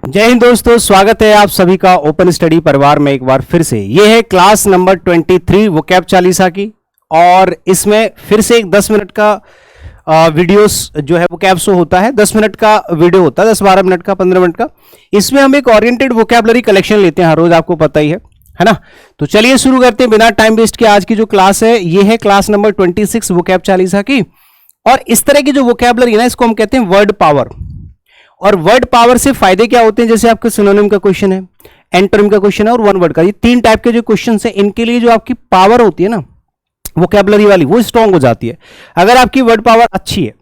जय हिंद दोस्तों, स्वागत है आप सभी का ओपन स्टडी परिवार में एक बार फिर से। ये है क्लास नंबर 23 वोकैब चालीसा की, और इसमें फिर से एक 10 मिनट का वीडियोस जो है वोकैब शो होता है। 10 मिनट का वीडियो होता है, 10-12 मिनट का, 15 मिनट का। इसमें हम एक ओरिएंटेड वोकैबुलरी कलेक्शन लेते हैं हर रोज, आपको पता ही है ना। तो चलिए शुरू करते हैं बिना टाइम वेस्ट के। आज की जो क्लास है ये है क्लास नंबर 26 वोकैब चालीसा की। और इस तरह की जो वोकैबुलरी है ना, इसको हम कहते हैं वर्ड पावर। और वर्ड पावर से फायदे क्या होते हैं, जैसे आपके सिनोनिम का क्वेश्चन है, एंटोनिम का क्वेश्चन है और वन वर्ड का, ये 3 टाइप के जो क्वेश्चन है, इनके लिए जो आपकी पावर होती है ना वोकैबुलरी वाली, वो स्ट्रांग हो जाती है। अगर आपकी वर्ड पावर अच्छी है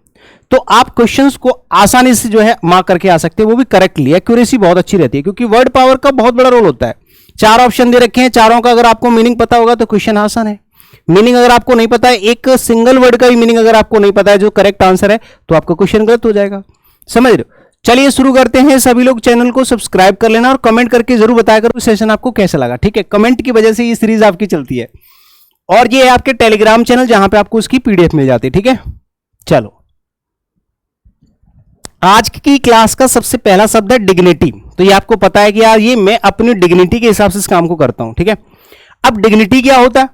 तो आप क्वेश्चंस को आसानी से जो है मार्क करके आ सकते हैं, वो भी करेक्टली। एक्यूरेसी बहुत अच्छी रहती है, क्योंकि वर्ड पावर का बहुत बड़ा रोल होता है। 4 ऑप्शन दे रखे हैं, चारों का अगर आपको मीनिंग पता होगा तो क्वेश्चन आसान है। मीनिंग अगर आपको नहीं पता है, एक सिंगल वर्ड का भी मीनिंग अगर आपको नहीं पता है जो करेक्ट आंसर है, तो आपका क्वेश्चन गलत हो जाएगा। समझ रहे हो? चलिए शुरू करते हैं। सभी लोग चैनल को सब्सक्राइब कर लेना और कमेंट करके जरूर बताया करो सेशन आपको कैसा लगा। ठीक है, कमेंट की वजह से ये सीरीज आपकी चलती है। और ये है आपके टेलीग्राम चैनल, जहां पे आपको इसकी पीडीएफ मिल जाती है। ठीक है, चलो आज की क्लास का सबसे पहला शब्द है डिग्निटी। तो ये आपको पता है कि यार ये मैं अपनी डिग्निटी के हिसाब से इस काम को करता हूं। ठीक है, अब डिग्निटी क्या होता है?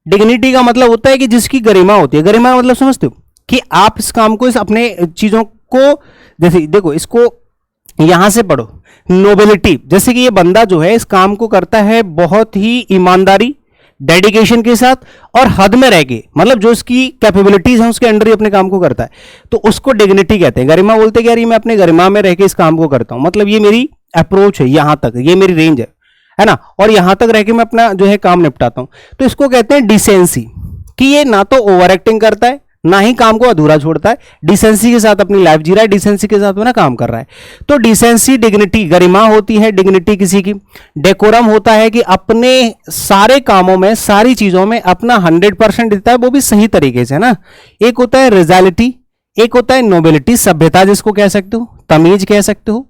डिग्निटी का मतलब होता है कि जिसकी गरिमा होती है। गरिमा का मतलब समझते हो कि आप इस काम को, इस अपने चीजों को, जैसे देखो इसको यहां से पढ़ो, नोबिलिटी। जैसे कि ये बंदा जो है इस काम को करता है बहुत ही ईमानदारी, डेडिकेशन के साथ और हद में रह के, मतलब जो इसकी कैपेबिलिटीज हैं उसके अंडर ही अपने काम को करता है, तो उसको डिग्निटी कहते हैं। गरिमा बोलते हैं कि यार ये मैं अपने गरिमा में रह के इस काम को करता हूं, मतलब ये मेरी अप्रोच है, यहां तक ये मेरी रेंज है ना, और यहां तक रह के मैं अपना जो है काम निपटाता हूं। तो इसको कहते हैं डिसेंसी, कि ये ना तो ओवर एक्टिंग करता है ना ही काम को अधूरा छोड़ता है, डिसेंसी के साथ अपनी लाइफ जी रहा है, डिसेंसी के साथ में ना काम कर रहा है। तो डिसेंसी, डिग्निटी, गरिमा होती है डिग्निटी किसी की। डेकोरम होता है कि अपने सारे कामों में, सारी चीजों में अपना 100% देता है, वो भी सही तरीके से, है ना। एक होता है रिजालिटी, एक होता है नोबिलिटी, सभ्यता जिसको कह सकते हो, तमीज कह सकते हो।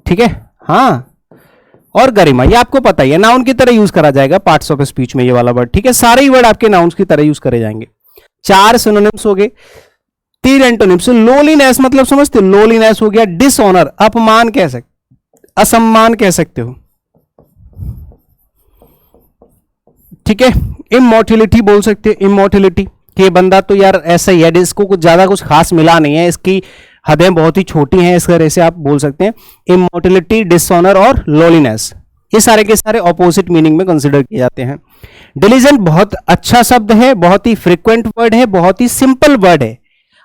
ठीक है, हाँ। और गरिमा ये आपको पता ही है, नाउन की तरह यूज करा जाएगा पार्ट्स ऑफ स्पीच में, ये वाला वर्ड। ठीक है, सारे ही वर्ड आपके नाउन्स की तरह यूज करे जाएंगे। 4 सिनोनिम्स हो गए, 3 एंटोनिम्स। लोलीनेस मतलब समझते हो, लोलीनेस हो गया डिसऑनर, अपमान कह सकते, असम्मान कह सकते हो। ठीक है, इमॉर्टिलिटी बोल सकते हो, इमॉर्टिलिटी कि ये बंदा तो यार ऐसा ही है, इसको कुछ ज्यादा कुछ खास मिला नहीं है, इसकी हदें बहुत ही छोटी हैं, इस तरह से आप बोल सकते हैं। इमॉर्टिलिटी, डिसऑनर और लोलीनेस, ये सारे के सारे ऑपोजिट मीनिंग में कंसिडर किए जाते हैं। डिलीजेंट बहुत अच्छा शब्द है, बहुत ही फ्रीक्वेंट वर्ड है, बहुत ही सिंपल वर्ड है।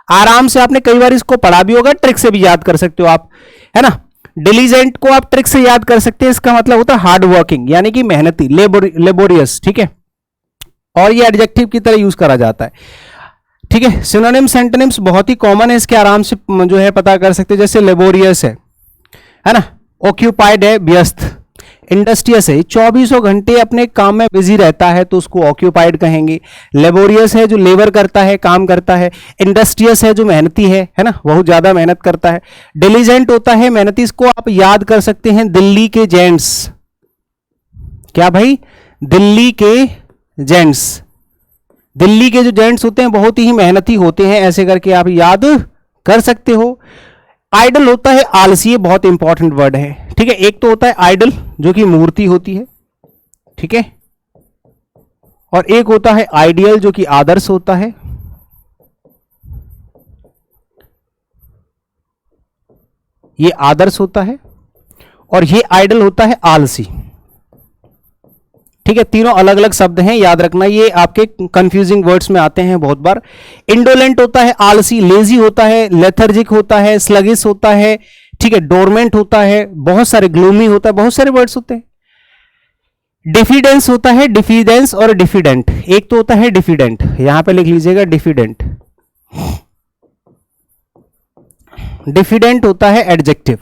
आराम से आपने कई बार इसको पढ़ा भी होगा, ट्रिक से भी याद कर सकते हो आप, है ना। डिलीजेंट को आप ट्रिक से याद कर सकते हैं। इसका मतलब होता है हार्ड वर्किंग, यानी कि मेहनती, लेबोरियस। ठीक है, और ये एडजेक्टिव की तरह यूज करा जाता है। ठीक है, सिनोनिम्स, एंटोनिम्स बहुत ही कॉमन है, इसके आराम से जो है पता कर सकते हैं। जैसे लेबोरियस है ना, ऑक्यूपाइड है, व्यस्त। इंडस्ट्रियस है, 24 घंटे अपने काम में बिजी रहता है, तो उसको ऑक्यूपाइड कहेंगे। लेबोरियस है जो लेबर करता है, काम करता है। इंडस्ट्रियस है जो मेहनती है ना, बहुत ज्यादा मेहनत करता है। डिलीजेंट होता है मेहनती, इसको आप याद कर सकते हैं दिल्ली के जेंट्स। क्या भाई? दिल्ली के जेंट्स। दिल्ली के जो जेंट्स होते हैं बहुत ही मेहनती होते हैं, ऐसे करके आप याद कर सकते हो। आइडल होता है आलसी, ये बहुत इंपॉर्टेंट वर्ड है। ठीक है, एक तो होता है आइडल जो कि मूर्ति होती है, ठीक है, और एक होता है आइडियल जो कि आदर्श होता है। ये आदर्श होता है और ये आइडल होता है आलसी। ठीक है, तीनों अलग अलग शब्द हैं, याद रखना, ये आपके कंफ्यूजिंग वर्ड्स में आते हैं बहुत बार। इंडोलेंट होता है आलसी, लेजी होता है, लेथर्जिक होता है, स्लगिश होता है, ठीक है, डोरमेंट होता है, बहुत सारे, ग्लूमी होता है, बहुत सारे वर्ड्स होते हैं। डिफिडेंस होता है, डिफिडेंस और डिफिडेंट। एक तो होता है डिफिडेंट, यहां पे लिख लीजिएगा डिफिडेंट। डिफिडेंट होता है एडजेक्टिव,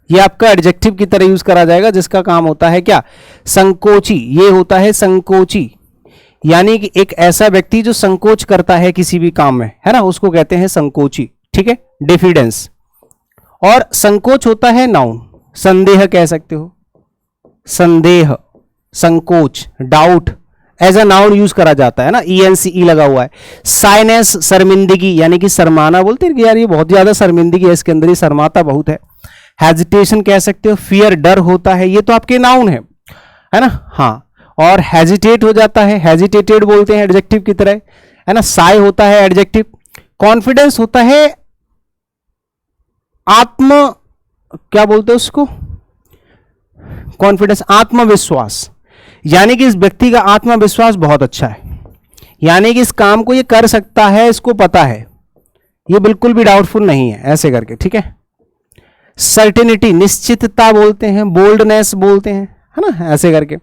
ये आपका एडजेक्टिव की तरह यूज करा जाएगा, जिसका काम होता है क्या? संकोची। ये होता है संकोची, यानी कि एक ऐसा व्यक्ति जो संकोच करता है किसी भी काम में, है ना, उसको कहते हैं संकोची। ठीक है, डिफिडेंस। और संकोच होता है नाउन, संदेह कह सकते हो, संदेह, संकोच, doubt, as a noun use करा जाता है ना, ENCE लगा हुआ है। साइनेस, शर्मिंदगी, यानी कि शर्माना, बोलते हैं कि यार ये बहुत ज्यादा शर्मिंदगी है इसके अंदर, ये शर्माता बहुत है हेजिटेशन कह सकते हो, फियर डर होता है, ये तो आपके नाउन है ना। हाँ, और हेजिटेट हो जाता है, हेजिटेटेड बोलते हैं एडजेक्टिव की तरह, है ना। साय होता है एडजेक्टिव। कॉन्फिडेंस होता है आत्म, क्या बोलते हैं उसको, कॉन्फिडेंस आत्मविश्वास, यानी कि इस व्यक्ति का आत्मविश्वास बहुत अच्छा है, यानी कि इस काम को ये कर सकता है, इसको पता है, ये बिल्कुल भी डाउटफुल नहीं है, ऐसे करके, ठीक है। सर्टेनिटी निश्चितता बोलते हैं, बोल्डनेस बोलते हैं, है ना, ऐसे करके।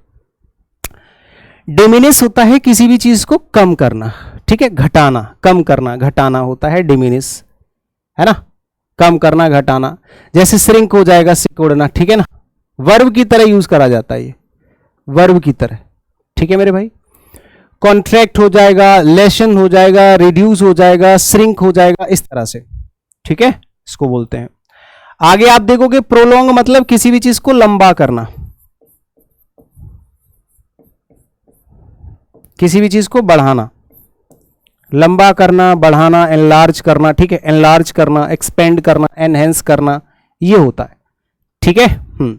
डिमिनिश होता है किसी भी चीज को कम करना, ठीक है, घटाना, कम करना, घटाना होता है डिमिनिश, है ना, कम करना, घटाना। जैसे श्रिंक हो जाएगा सिकुड़ना, ठीक है ना, वर्ब की तरह यूज करा जाता है, ये वर्ब की तरह, ठीक है मेरे भाई। कॉन्ट्रैक्ट हो जाएगा, लेशन हो जाएगा, रिड्यूस हो जाएगा, श्रिंक हो जाएगा, इस तरह से, ठीक है, इसको बोलते हैं। आगे आप देखोगे प्रोलोंग मतलब किसी भी चीज को लंबा करना, किसी भी चीज को बढ़ाना, लंबा करना, बढ़ाना, एनलार्ज करना, ठीक है, एनलार्ज करना, एक्सपेंड करना, एनहेंस करना, ये होता है, ठीक है।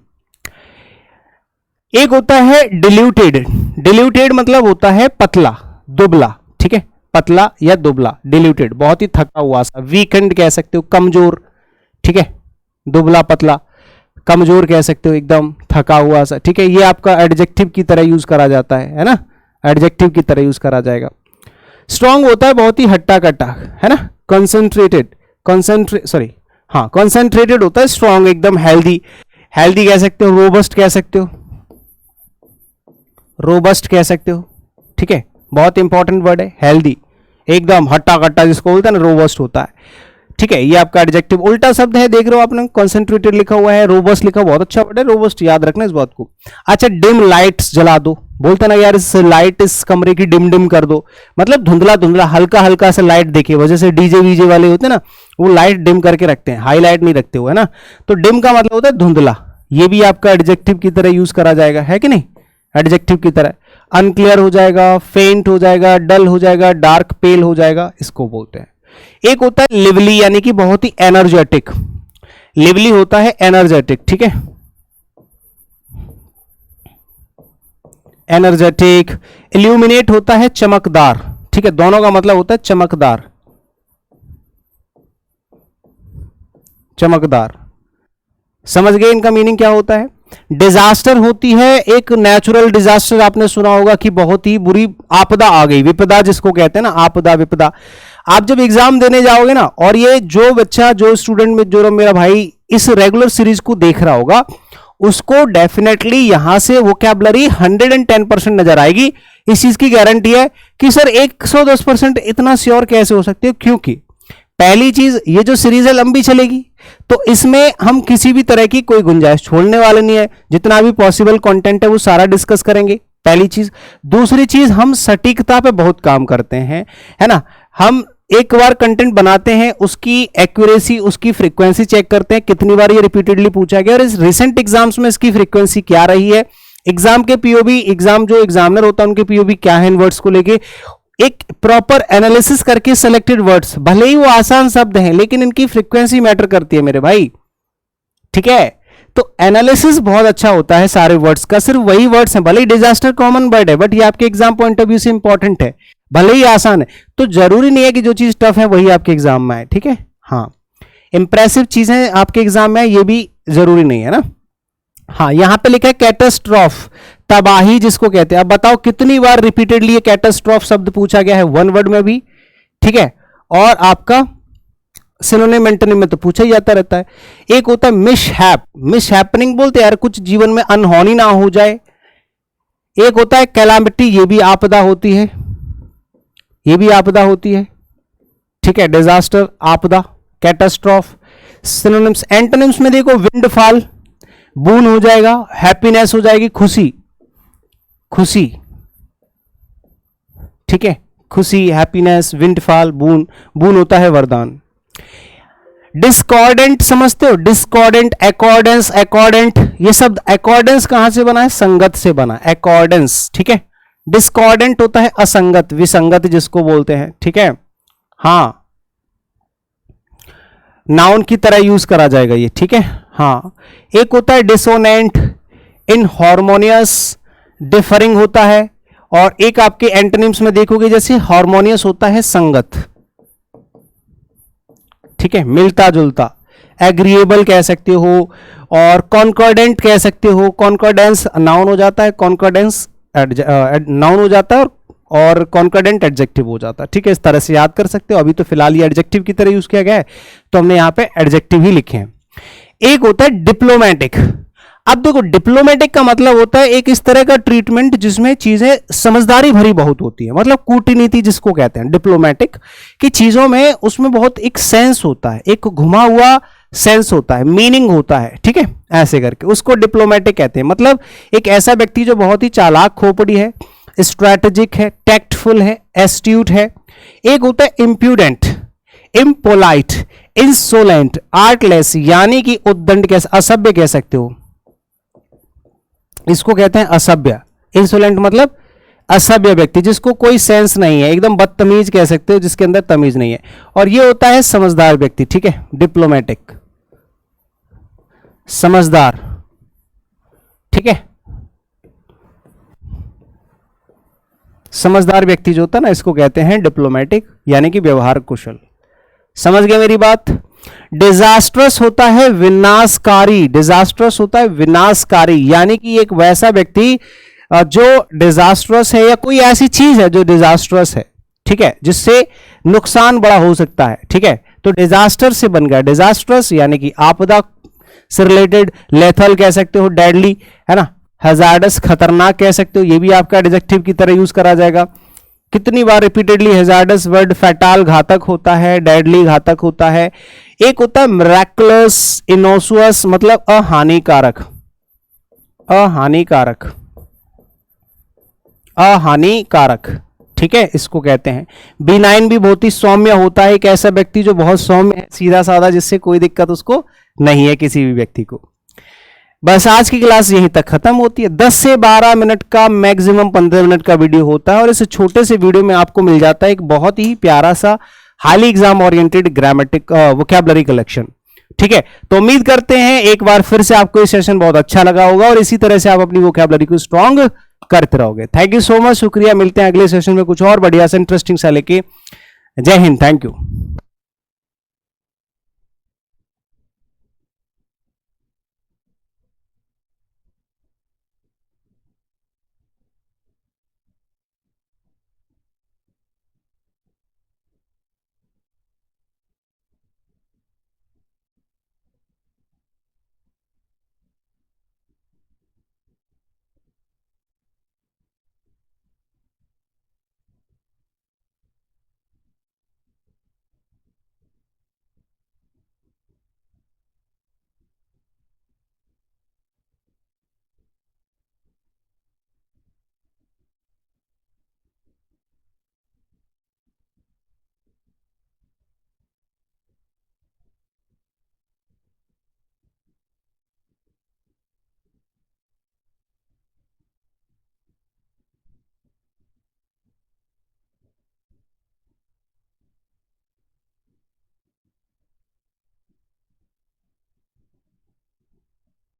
एक होता है डिल्यूटेड, डिल्यूटेड मतलब होता है पतला, दुबला, ठीक है, पतला या दुबला, डिल्यूटेड, बहुत ही थका हुआ सा, वीकेंड कह सकते हो, कमजोर, ठीक है, दुबला पतला, कमजोर कह सकते हो, एकदम थका हुआ सा, ठीक है, ये आपका एडजेक्टिव की तरह यूज करा जाता है ना, एडजेक्टिव की तरह यूज करा जाएगा। स्ट्रांग होता है बहुत ही हट्टा कट्टा, है ना, कंसंट्रेटेड, हाँ कंसंट्रेटेड होता है, स्ट्रांग एकदम, हेल्दी, हेल्दी कह सकते हो, रोबस्ट कह सकते हो, रोबस्ट कह सकते हो, ठीक है, बहुत इंपॉर्टेंट वर्ड है, हेल्दी, एकदम हट्टा कट्टा जिसको बोलते हैं ना, रोबस्ट होता है, ठीक है, ये आपका एडजेक्टिव। उल्टा शब्द है, देख रहे हो आपने, कंसंट्रेटेड लिखा हुआ है, रोबस्ट लिखा, बहुत अच्छा वर्ड है रोबस्ट, याद रखना इस बात को। अच्छा, डिम लाइट्स जला दो, बोलते ना यार इस लाइट, इस कमरे की डिम डिम कर दो, मतलब धुंधला धुंधला, हल्का हल्का सा लाइट देखे, वजह से डीजे वीजे वाले होते हैं ना, वो लाइट डिम करके रखते हैं, हाईलाइट नहीं रखते हो, है ना। तो डिम का मतलब होता है धुंधला, ये भी आपका एडजेक्टिव की तरह यूज करा जाएगा, है कि नहीं, एडजेक्टिव की तरह। अनक्लियर हो जाएगा, फेंट हो जाएगा, डल हो जाएगा, डार्क पेल हो जाएगा, इसको बोलते हैं। एक होता है लिवली, यानी कि बहुत ही एनर्जेटिक, लिवली होता है एनर्जेटिक, ठीक है, एनर्जेटिक। इल्यूमिनेट होता है चमकदार, ठीक है, दोनों का मतलब होता है चमकदार, चमकदार, समझ गए इनका मीनिंग क्या होता है। डिजास्टर होती है एक नेचुरल डिजास्टर, आपने सुना होगा कि बहुत ही बुरी आपदा आ गई, विपदा जिसको कहते हैं ना, आपदा विपदा। आप जब एग्जाम देने जाओगे ना, और ये जो बच्चा, जो स्टूडेंट में, जो मेरा भाई इस रेगुलर सीरीज को देख रहा होगा, उसको डेफिनेटली यहां से वोकैबुलरी 110% नजर आएगी। इस चीज की गारंटी है कि सर 110% इतना श्योर कैसे हो सकते हो, क्योंकि पहली चीज, ये जो सीरीज है लंबी चलेगी, तो इसमें हम किसी भी तरह की कोई गुंजाइश छोड़ने वाले नहीं है, जितना भी पॉसिबल कंटेंट है वो सारा डिस्कस करेंगे, पहली चीज। दूसरी चीज, हम सटीकता पे बहुत काम करते हैं, है ना, हम एक बार कंटेंट बनाते हैं, उसकी एक्यूरेसी, उसकी फ्रीक्वेंसी चेक करते हैं, कितनी बार ये रिपीटेडली पूछा गया, और इस रिसेंट एग्जाम्स में इसकी फ्रीक्वेंसी क्या रही है, एग्जाम के पीओबी, एग्जाम जो एग्जामिनर होता है उनके पीओबी क्या है इन वर्ड्स को लेके, एक प्रॉपर एनालिसिस करके सेलेक्टेड वर्ड्स, भले ही वो आसान शब्द हैं लेकिन इनकी फ्रीक्वेंसी मैटर करती है मेरे भाई, ठीक है। तो एनालिसिस बहुत अच्छा होता है सारे वर्ड्स का, सिर्फ वही वर्ड्स हैं, भले ही डिजास्टर कॉमन वर्ड है, बट ये आपके एग्जाम पॉइंट ऑफ व्यू से इंपॉर्टेंट है, भले ही आसान है, तो जरूरी नहीं है कि जो चीज टफ है वही आपके एग्जाम में आए, ठीक है। हाँ, इंप्रेसिव चीजें आपके एग्जाम में, ये भी जरूरी नहीं है ना। हाँ, यहां पे लिखा है कैटास्ट्रॉफ, तबाही जिसको कहते हैं। अब बताओ कितनी बार रिपीटेडली ये कैटास्ट्रॉफ शब्द पूछा गया है, वन वर्ड में भी, ठीक है, और आपका सिनोनिम एंटोनिम में तो पूछा ही जाता रहता है। एक होता है मिसहैप, मिसहैपनिंग बोलते हैं यार, कुछ जीवन में अनहोनी ना हो जाए। एक होता है कैलामिटी, ये भी आपदा होती है, ये भी आपदा होती है, ठीक है, डिजास्टर, आपदा, कैटास्ट्रॉफ। सिनोनिम्स एंटोनिम्स में देखो, विंडफॉल, बून हो जाएगा, हैप्पीनेस हो जाएगी, खुशी, खुशी, ठीक है, खुशी, हैप्पीनेस, विंडफॉल, बून, बून होता है वरदान। डिस्कॉर्डेंट समझते हो, डिस्कॉर्डेंट, अकॉर्डेंस, अकॉर्डेंट, ये शब्द अकॉर्डेंस कहां से बना है, संगत से बना, अकॉर्डेंस, ठीक है। डिस्कॉर्डेंट होता है असंगत, विसंगत जिसको बोलते हैं, ठीक है। हाँ, नाउन की तरह यूज करा जाएगा ये, ठीक है। हाँ, एक होता है डिसोनेंट, इनहार्मोनियस, डिफरिंग होता है, और एक आपके एंटोनिम्स में देखोगे जैसे हार्मोनियस होता है संगत, ठीक है, मिलता जुलता। एग्रीएबल कह सकते हो, और कॉन्कॉर्डेंट कह सकते हो। कॉन्कॉर्डेंस नाउन हो जाता है, कॉन्कॉर्डेंस नाउन हो जाता है, और कॉन्कॉर्डेंट एडजेक्टिव हो जाता है, ठीक है। इस तरह से याद कर सकते हो। अभी तो फिलहाल ये एडजेक्टिव की तरह यूज किया गया है, तो हमने यहां पे एडजेक्टिव ही लिखे हैं। एक होता है डिप्लोमेटिक। अब देखो, डिप्लोमेटिक का मतलब होता है एक इस तरह का ट्रीटमेंट जिसमें चीजें समझदारी भरी बहुत होती है, मतलब कूटनीति जिसको कहते हैं डिप्लोमेटिक, कि चीजों में उसमें बहुत एक सेंस होता है, एक घुमा हुआ सेंस होता है, मीनिंग होता है, ठीक है, ऐसे करके उसको डिप्लोमेटिक कहते हैं। मतलब एक ऐसा व्यक्ति जो बहुत ही चालाक खोपड़ी है, स्ट्रैटेजिक है, टैक्टफुल है, एस्ट्यूट है। एक होता है इम्प्यूडेंट, इम्पोलाइट, इंसोलेंट, आर्टलेस, यानी कि उद्दंड, असभ्य कह सकते हो, इसको कहते हैं असभ्य। इंसोलेंट मतलब असभ्य व्यक्ति, जिसको कोई सेंस नहीं है, एकदम बदतमीज कह सकते हो, जिसके अंदर तमीज नहीं है। और ये होता है समझदार व्यक्ति, ठीक है, डिप्लोमेटिक, समझदार, ठीक है। समझदार व्यक्ति जो होता है ना, इसको कहते हैं डिप्लोमेटिक, यानी कि व्यवहार कुशल। समझ गए मेरी बात। डिजास्ट्रस होता है विनाशकारी, डिजास्ट्रस होता है विनाशकारी, यानी कि एक वैसा व्यक्ति जो डिजास्ट्रस है, या कोई ऐसी चीज है जो डिजास्ट्रस है, ठीक है, जिससे नुकसान बड़ा हो सकता है, ठीक है। तो डिजास्टर से बन गया डिजास्ट्रस, यानी कि आपदा से रिलेटेड। लेथल कह सकते हो, डेडली, है ना। हैजार्डस खतरनाक कह सकते हो, ये भी आपका एडजेक्टिव की तरह यूज करा जाएगा। कितनी बार रिपीटेडली हैजार्डस वर्ड, फैटाल घातक होता है, डेडली घातक होता है। एक होता है मिराकुलस, इनोसुअस, मतलब अहानिकारक, अहानिकारक, अहानिकारक, ठीक है, इसको कहते हैं। बिनाइन भी बहुत ही सौम्य होता है, एक ऐसा व्यक्ति जो बहुत सौम्य है, सीधा साधा, जिससे कोई दिक्कत उसको नहीं है किसी भी व्यक्ति को। बस आज की क्लास यहीं तक खत्म होती है। 10 से 12 मिनट का, मैक्सिमम 15 मिनट का वीडियो होता है, और इस छोटे से वीडियो में आपको मिल जाता है एक बहुत ही प्यारा सा highly exam oriented grammatic vocabulary collection, ठीक है। तो उम्मीद करते हैं एक बार फिर से आपको ये सेशन बहुत अच्छा लगा होगा, और इसी तरह से आप अपनी वोकैबुलरी को स्ट्रॉन्ग करते रहोगे। थैंक यू सो मच, शुक्रिया। मिलते हैं अगले सेशन में कुछ और बढ़िया से इंटरेस्टिंग सा लेके। जय हिंद, थैंक यू।